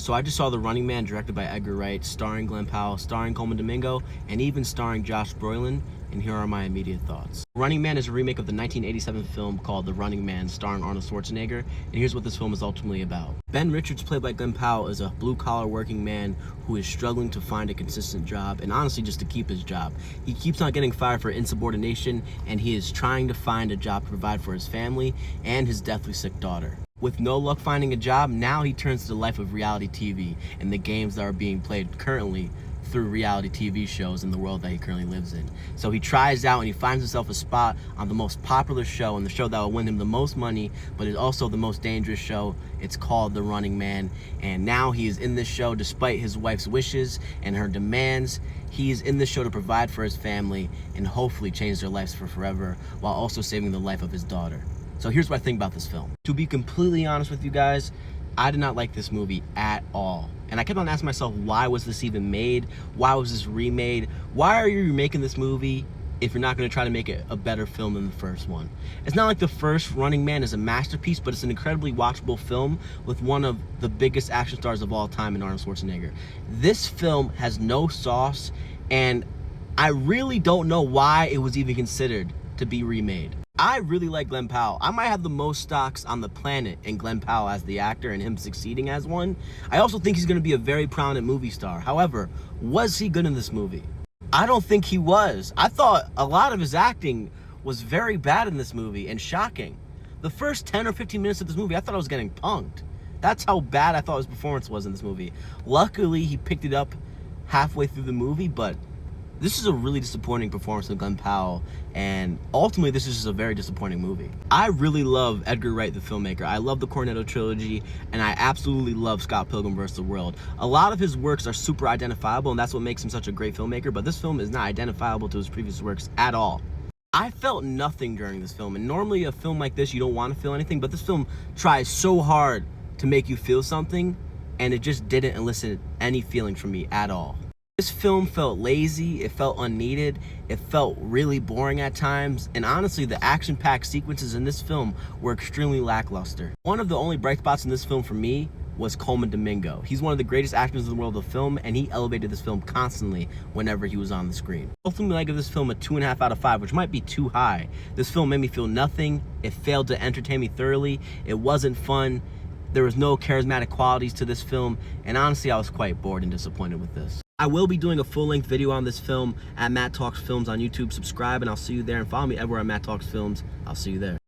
So I just saw The Running Man, directed by Edgar Wright, starring Glen Powell, starring Coleman Domingo, and even starring Josh Brolin, and here are my immediate thoughts. Running Man is a remake of the 1987 film called The Running Man, starring Arnold Schwarzenegger, and here's what this film is ultimately about. Ben Richards, played by Glen Powell, is a blue-collar working man who is struggling to find a consistent job, and honestly just to keep his job. He keeps on getting fired for insubordination, and he is trying to find a job to provide for his family and his deathly sick daughter. With no luck finding a job, now he turns to the life of reality TV and the games that are being played currently through reality TV shows in the world that he currently lives in. So he tries out and he finds himself a spot on the most popular show and the show that will win him the most money, but is also the most dangerous show. It's called The Running Man. And now he is in this show despite his wife's wishes and her demands. He is in this show to provide for his family and hopefully change their lives for forever, while also saving the life of his daughter. So here's what I think about this film. To be completely honest with you guys, I did not like this movie at all. And I kept on asking myself, why was this even made? Why was this remade? Why are you remaking this movie if you're not going to try to make it a better film than the first one? It's not like the first Running Man is a masterpiece, but it's an incredibly watchable film with one of the biggest action stars of all time in Arnold Schwarzenegger. This film has no sauce, and I really don't know why it was even considered to be remade. I really like Glen Powell. I might have the most stocks on the planet in Glen Powell as the actor and him succeeding as one. I also think he's going to be a very prominent movie star. However, was he good in this movie? I don't think he was. I thought a lot of his acting was very bad in this movie and shocking. The first 10 or 15 minutes of this movie, I thought I was getting punked. That's how bad I thought his performance was in this movie. Luckily, he picked it up halfway through the movie, but this is a really disappointing performance of Glen Powell, and ultimately this is just a very disappointing movie. I really love Edgar Wright, the filmmaker. I love the Cornetto trilogy, and I absolutely love Scott Pilgrim vs. the World. A lot of his works are super identifiable, and that's what makes him such a great filmmaker, but this film is not identifiable to his previous works at all. I felt nothing during this film, and normally a film like this, you don't want to feel anything, but this film tries so hard to make you feel something, and it just didn't elicit any feeling from me at all. This film felt lazy, it felt unneeded, it felt really boring at times, and honestly, the action-packed sequences in this film were extremely lackluster. One of the only bright spots in this film for me was Coleman Domingo. He's one of the greatest actors in the world of film, and he elevated this film constantly whenever he was on the screen. Ultimately, I give this film a 2.5 out of 5, which might be too high. This film made me feel nothing, it failed to entertain me thoroughly, it wasn't fun, there was no charismatic qualities to this film, and honestly, I was quite bored and disappointed with this. I will be doing a full-length video on this film at Matt Talks Films on YouTube. Subscribe, and I'll see you there. And follow me everywhere at Matt Talks Films. I'll see you there.